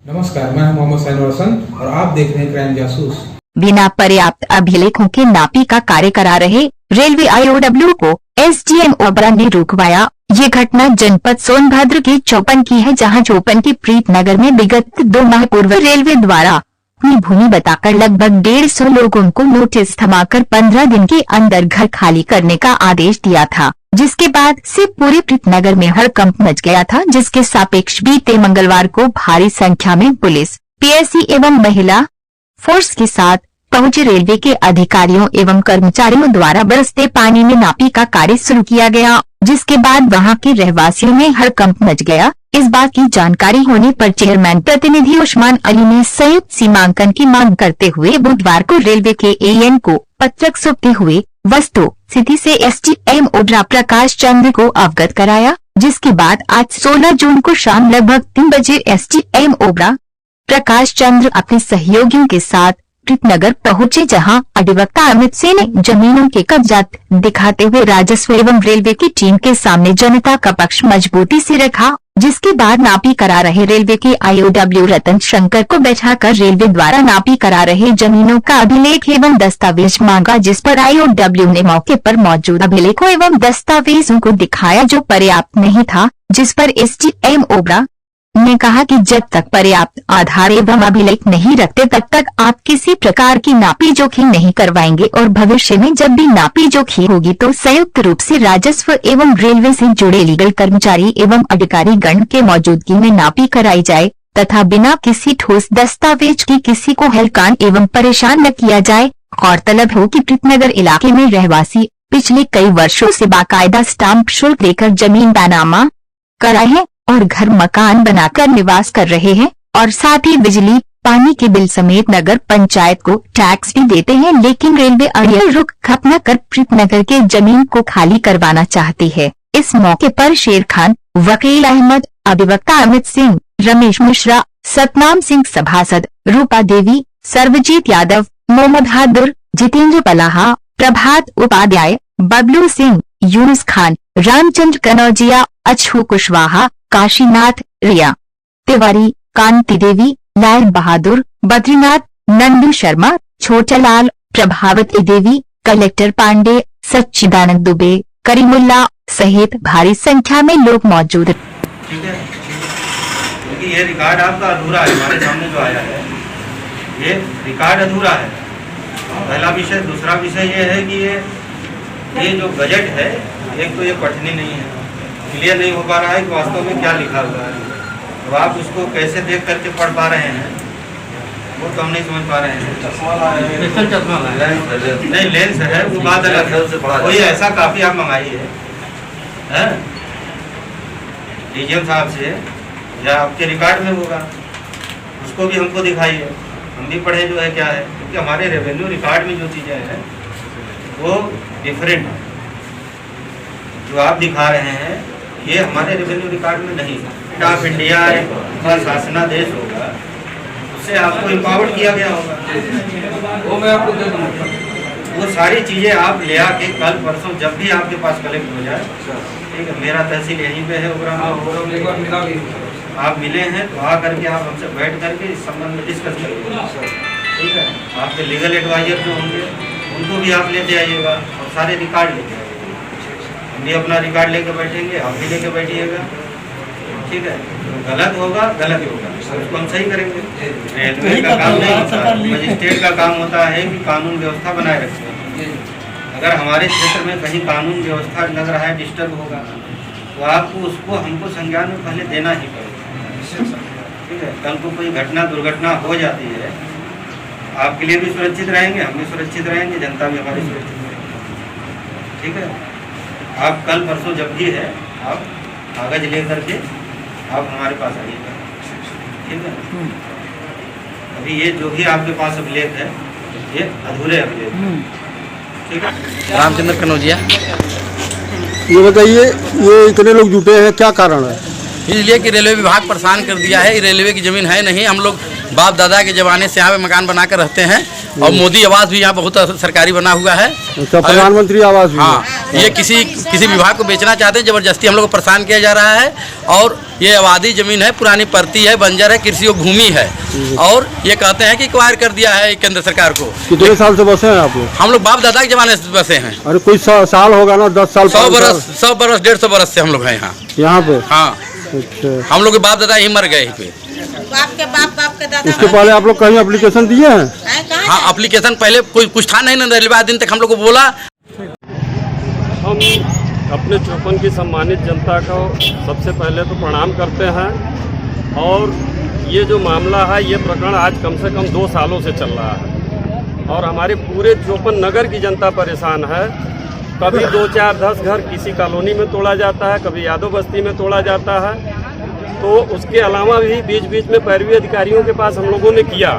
नमस्कार, मैं हूं मोहम्मद सैनुल हसन और आप देख रहे हैं क्राइम जासूस। बिना पर्याप्त अभिलेखों के नापी का कार्य करा रहे रेलवे आईओडब्ल्यू को एसडीएम ओबरा ने रुकवाया। ये घटना जनपद सोनभद्र के चौपन की है, जहां चौपन के प्रीतनगर में विगत 2 माह पूर्व रेलवे द्वारा अपनी भूमि बताकर लगभग 150 लोगों को नोटिस थमाकर 15 दिन के अंदर घर खाली करने का आदेश दिया था, जिसके बाद से पूरे प्रीतनगर में हड़कंप मच गया था। जिसके सापेक्ष बीते मंगलवार को भारी संख्या में पुलिस, पीएससी एवं महिला फोर्स के साथ पहुंचे रेलवे के अधिकारियों एवं कर्मचारियों द्वारा बरसते पानी में नापी का कार्य शुरू किया गया, जिसके बाद वहां के रहवासियों में हड़कंप मच गया। इस बात की जानकारी होने पर चेयरमैन प्रतिनिधि उस्मान अली ने संयुक्त सीमांकन की मांग करते हुए बुधवार को रेलवे के एएन को पत्रक सौंपते हुए वस्तु स्थिति से एसडीएम ओबरा प्रकाश चंद्र को अवगत कराया। जिसके बाद आज 16 जून को शाम लगभग 3 बजे एसडीएम ओबरा प्रकाश चंद्र अपने सहयोगियों के साथ प्रीतनगर पहुंचे, जहां अधिवक्ता अमित सिंह ने जमीनों के कागजात दिखाते हुए राजस्व एवं रेलवे की टीम के सामने जनता का पक्ष मजबूती से रखा। जिसके बाद नापी करा रहे रेलवे के आईओडब्ल्यू रतन शंकर को बैठाकर रेलवे द्वारा नापी करा रहे जमीनों का अभिलेख एवं दस्तावेज मांगा, जिस पर आईओडब्ल्यू ने मौके पर मौजूद अभिलेखों एवं दस्तावेजों को दिखाया, जो पर्याप्त नहीं था। जिस पर एसडीएम ओबरा ने कहा कि जब तक पर्याप्त आधार एवं अभिलेख नहीं रखते तब तक आप किसी प्रकार की नापी जोखी नहीं करवाएंगे, और भविष्य में जब भी नापी जोखी होगी तो संयुक्त रूप से राजस्व एवं रेलवे से जुड़े लीगल कर्मचारी एवं अधिकारी गण के मौजूदगी में नापी कराई जाए तथा बिना किसी ठोस दस्तावेज की किसी को हैरान एवं परेशान न किया जाए। गौरतलब हो कि प्रीतनगर इलाके में रहवासी पिछले कई वर्षों से बाकायदा स्टाम्प शुल्क देकर जमीन बैनामा कराए हैं और घर मकान बनाकर निवास कर रहे हैं, और साथ ही बिजली पानी के बिल समेत नगर पंचायत को टैक्स भी देते हैं। लेकिन रेलवे अड़ियल रुख खत्म कर प्रीतनगर के जमीन को खाली करवाना चाहती है। इस मौके पर शेर खान, वकील अहमद, अधिवक्ता अमित सिंह, रमेश मिश्रा, सतनाम सिंह सभासद, रूपा देवी, सर्वजीत यादव, मोहम्मद हादुर, जितेंद्र पलाहा, प्रभात उपाध्याय, बबलू सिंह, यूनुस खान, रामचंद्र कनौजिया, अछू कुशवाहा, काशीनाथ, रिया तिवारी, कांति देवी, लाल बहादुर, बद्रीनाथ, नंदू शर्मा, छोटालाल, प्रभावती देवी, कलेक्टर पांडे, सच्चिदानंद दुबे, करीमुल्ला सहित भारी संख्या में लोग मौजूद। ठीक है, क्योंकि ये रिकॉर्ड आपका अधूरा है। हमारे सामने जो आया है ये रिकॉर्ड अधूरा है, पहला विषय। दूसरा विषय ये है कि ये जो बजट है, एक तो ये पठनी नहीं है, क्लियर नहीं हो पा रहा है कि वास्तव में क्या लिखा हुआ है। तो आप उसको कैसे देख करके पढ़ पा रहे हैं वो तो हम नहीं समझ पा रहे हैं। नहीं, लेंस है वो बात अलग है। कोई ऐसा काफी आप मंगाइए डीजीएम साहब से, या आपके रिकॉर्ड में होगा, उसको भी हमको दिखाइए, हम भी पढ़े जो है क्या है। क्योंकि हमारे रेवेन्यू रिकॉर्ड में जो चीज़ें हैं वो डिफरेंट है। जो आप दिखा रहे हैं ये हमारे रेवेन्यू रिकॉर्ड में नहीं है। ऑफ इंडिया एक शासनादेश होगा, उससे आपको इम्पावर्ड किया गया होगा, वो मैं आपको दे दूँगा। वो सारी चीज़ें आप ले आके कल परसों जब भी आपके पास कलेक्ट हो जाए, ठीक है। मेरा तहसील यहीं पे है ओबरा में, आप मिले हैं तो आ करके आप हमसे बैठ करके इस संबंध में डिस्कस करिए, ठीक है। आपके लीगल एडवाइजर जो होंगे उनको भी आप लेते आइएगा और सारे रिकॉर्ड लेते आइएगा। हम भी अपना रिकॉर्ड लेके बैठेंगे, आप भी लेके बैठिएगा, ठीक है। तो गलत होगा, गलत होगा, उसको हम सही करेंगे। रेलवे का काम नहीं होता, मजिस्ट्रेट का काम होता है कि कानून व्यवस्था बनाए रखें। अगर हमारे क्षेत्र में कहीं कानून व्यवस्था लग रहा है डिस्टर्ब होगा तो आपको उसको हमको संज्ञान में पहले देना ही पड़ेगा, ठीक है। कल को कोई घटना दुर्घटना हो जाती है, आपके लिए भी सुरक्षित रहेंगे, हम भी सुरक्षित रहेंगे, जनता भी हमारी सुरक्षित रहेगी, ठीक है। आप कल परसों जब भी है आप कागज ले करके आप हमारे पास आइएगा, ठीक है। अभी ये जो भी आपके पास अभिलेख है ये अधूरे अभिलेख है, ठीक है। रामचंद्र कनौजिया। ये बताइए, ये इतने लोग जुटे हैं, क्या कारण है? इसलिए कि रेलवे विभाग परेशान कर दिया है। रेलवे की ज़मीन है नहीं, हम लोग बाप दादा के ज़माने से यहाँ पे मकान बनाकर रहते हैं और मोदी आवास भी यहाँ बहुत सरकारी बना हुआ है। अच्छा, प्रधानमंत्री आवास भी है। हाँ, ये किसी विभाग को बेचना चाहते हैं, जबरदस्ती हम लोग को परेशान किया जा रहा है। और ये आबादी जमीन है, पुरानी परती है, बंजर है, कृषि भूमि है। और ये कहते हैं कि एक्वायर कर दिया है केंद्र सरकार को। कितने साल से बसे हैं आप लोग? हम लोग बाप दादा के जमाने से बसे हैं। अरे कोई साल होगा ना, 10 साल 100 बरस 150 बरस से हम लोग हैं यहाँ पे। हाँ, अच्छा, हम लोग के बाप दादा ही मर गए यहीं पे। बाप के दादा। इसके पहले आप लोग कहीं एप्लीकेशन दिए हैं? हाँ, एप्लीकेशन पहले कुछ था नहीं ना, रेलवे दिन तक हम लोग को बोला। हम अपने चौपन की सम्मानित जनता को सबसे पहले तो प्रणाम करते हैं। और ये जो मामला है, ये प्रकरण आज कम से कम 2 सालों से चल रहा है और हमारे पूरे चौपन नगर की जनता परेशान है। कभी 2, 4, 10 घर किसी कॉलोनी में तोड़ा जाता है, कभी यादव बस्ती में तोड़ा जाता है। तो उसके अलावा भी बीच बीच में पैरवी अधिकारियों के पास हम लोगों ने किया।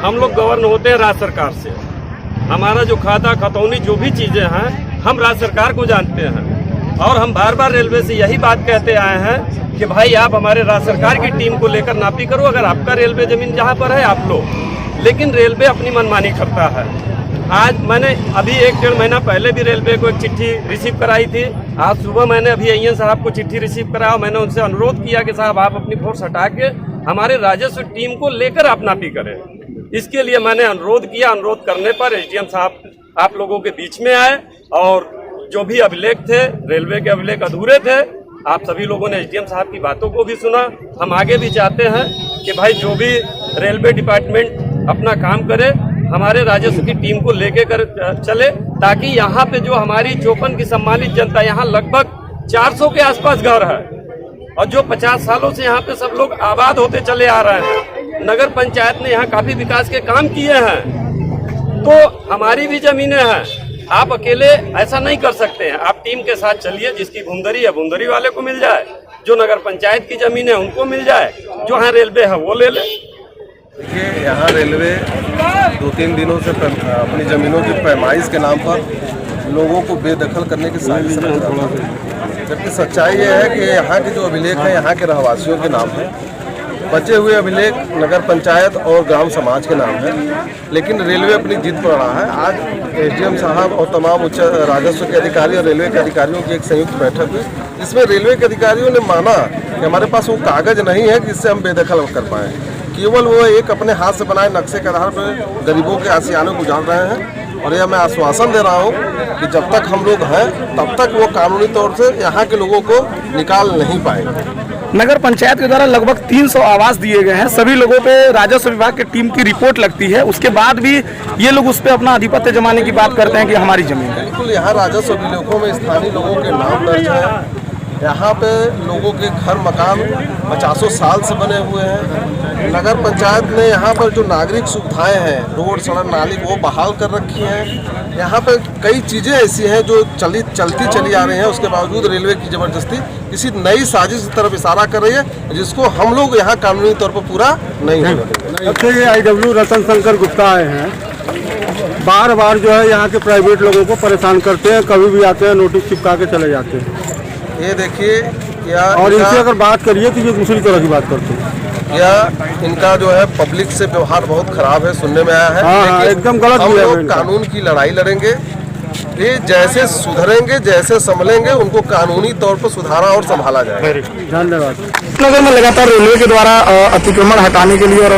हम लोग गवर्न होते हैं राज्य सरकार से। हमारा जो खाता खतौनी जो भी चीज़ें हैं, हम राज्य सरकार को जानते हैं। और हम बार बार रेलवे से यही बात कहते आए हैं कि भाई आप हमारे राज्य सरकार की टीम को लेकर नापी करो, अगर आपका रेलवे ज़मीन जहाँ पर है आप लो। लेकिन रेलवे अपनी मनमानी करता है। आज मैंने अभी 1-1.5 महीना पहले भी रेलवे को एक चिट्ठी रिसीव कराई थी। आज सुबह मैंने अभी AN साहब को चिट्ठी रिसीव कराया। मैंने उनसे अनुरोध किया कि साहब आप अपनी फोर्स हटा के हमारे राजस्व टीम को लेकर आप नापी करें। इसके लिए मैंने अनुरोध किया। अनुरोध करने पर SDM साहब आप लोगों के बीच में आए और जो भी अभिलेख थे, रेलवे के अभिलेख अधूरे थे, आप सभी लोगों ने SDM साहब की बातों को भी सुना। हम आगे भी चाहते हैं कि भाई जो भी रेलवे डिपार्टमेंट अपना काम करे, हमारे राजस्व की टीम को लेके कर चले, ताकि यहाँ पे जो हमारी चौपन की सम्मानित जनता, यहाँ लगभग 400 के आसपास घर है और जो 50 सालों से यहाँ पे सब लोग आबाद होते चले आ रहे हैं। नगर पंचायत ने यहाँ काफी विकास के काम किए हैं। तो हमारी भी जमीनें हैं, आप अकेले ऐसा नहीं कर सकते हैं। आप टीम के साथ चलिए, जिसकी भूमदरी है भूमदरी वाले को मिल जाए, जो नगर पंचायत की जमीन है उनको मिल जाए, जो यहाँ रेलवे है वो ले ले। देखिए, यहाँ रेलवे 2-3 दिनों से अपनी ज़मीनों की पैमाइश के नाम पर लोगों को बेदखल करने की साजिश रच रहा है। जबकि सच्चाई ये है कि यहाँ के जो अभिलेख हैं यहाँ के रहवासियों के नाम है, बचे हुए अभिलेख नगर पंचायत और ग्राम समाज के नाम है। लेकिन रेलवे अपनी जिद पर रहा है। आज SDM साहब और तमाम उच्च राजस्व के अधिकारी और रेलवे के अधिकारियों की एक संयुक्त बैठक हुई। इसमें रेलवे के अधिकारियों ने माना कि हमारे पास वो कागज़ नहीं है जिससे हम बेदखल कर पाएँ। केवल वो एक अपने हाथ से बनाए नक्शे के आधार पर गरीबों के आशियाने को उजाड़ रहे हैं। और यह मैं आश्वासन दे रहा हूँ कि जब तक हम लोग हैं तब तक वो कानूनी तौर से यहाँ के लोगों को निकाल नहीं पाएंगे। नगर पंचायत के द्वारा लगभग 300 आवास दिए गए हैं। सभी लोगों पे राजस्व विभाग की टीम की रिपोर्ट लगती है, उसके बाद भी ये लोग उस पर अपना आधिपत्य जमाने की बात करते हैं कि हमारी जमीन है। बिल्कुल, यहाँ राजस्व अभिलेखों में स्थानीय लोगों के नाम दर्ज है। यहाँ पे लोगों के घर मकान 50 साल से बने हुए हैं। नगर पंचायत ने यहाँ पर जो नागरिक सुविधाएं हैं, रोड सड़क नाली, वो बहाल कर रखी हैं। यहाँ पे कई चीज़ें ऐसी हैं जो चलती चली आ रही हैं, उसके बावजूद रेलवे की ज़बरदस्ती किसी नई साजिश की तरफ इशारा कर रही है, जिसको हम लोग यहाँ कानूनी तौर पर पूरा नहीं होने देंगे। अब से ये IW रतन शंकर गुप्ता आए हैं, बार बार जो है यहाँ के प्राइवेट लोगों को परेशान करते हैं। कभी भी आते हैं, नोटिस चिपका के चले जाते हैं। ये देखिए क्या, और इनसे अगर बात करिए तो ये दूसरी तरह की बात करते हैं। या इनका जो है पब्लिक से व्यवहार बहुत खराब है, सुनने में आया है। हाँ, एकदम गलत हम है। लोग कानून की लड़ाई लड़ेंगे। ये जैसे सुधरेंगे, जैसे संभलेंगे, उनको कानूनी तौर पर सुधारा और संभाला जाएगा। धन्यवाद। नगर में लगातार रेलवे के द्वारा अतिक्रमण हटाने के लिए और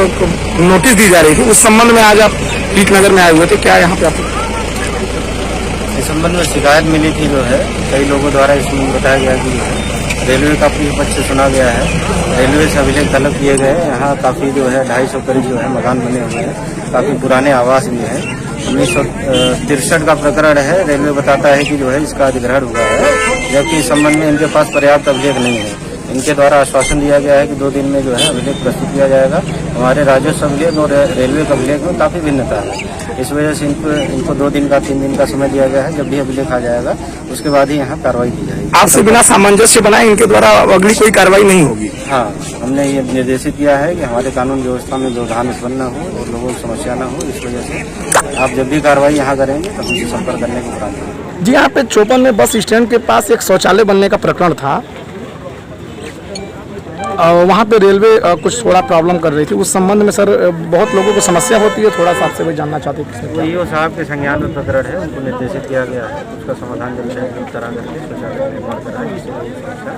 नोटिस दी जा रही थी, उस संबंध में आज आप नगर में आए हुए थे, क्या यहाँ पे आप इस संबंध में शिकायत मिली थी। जो है कई लोगों द्वारा इसमें बताया गया कि रेलवे का पक्ष से सुना गया है, रेलवे से अभिलेख तलब किए गए। यहाँ काफ़ी जो है 250 करीब जो है मकान बने हुए हैं, काफ़ी पुराने आवास भी हैं। 1963 का प्रकरण है। रेलवे बताता है कि जो है इसका अधिग्रहण हुआ है, जबकि इस संबंध में इनके पास पर्याप्त अभिलेख नहीं है। इनके द्वारा आश्वासन दिया गया है कि 2 दिन में जो है अभिलेख प्रस्तुत किया जाएगा। हमारे राजस्व अभिलेख और रेलवे के अभिलेख में काफ़ी भिन्नता है, इस वजह से इनको 2 दिन का 3 दिन का समय दिया गया है। जब भी अभिलेख आ जाएगा उसके बाद ही यहाँ कार्रवाई की जाएगी। आपसे बिना सामंजस्य बनाए इनके द्वारा अगली कोई कार्रवाई नहीं होगी? हाँ, हमने ये निर्देशित किया है कि हमारे कानून व्यवस्था में व्यवधान उत्पन्न न हो और लोगों को समस्या न हो। इस वजह से आप जब भी कार्रवाई यहाँ करेंगे तो हमसे संपर्क करने को प्राप्त। जी, यहाँ पे चौपन में बस स्टैंड के पास एक शौचालय बनने का प्रकरण था, वहाँ पे रेलवे कुछ थोड़ा प्रॉब्लम कर रही थी, उस संबंध में सर बहुत लोगों को समस्या होती है, थोड़ा सा आपसे भी जानना चाहते हैं। वो ईओ साहब के संज्ञान में प्रकरण है, उनको निर्देशित किया गया है, उसका समाधान जल्द से जल्द करा करके शौचालय निर्माण कराएं, जिससे ये समस्या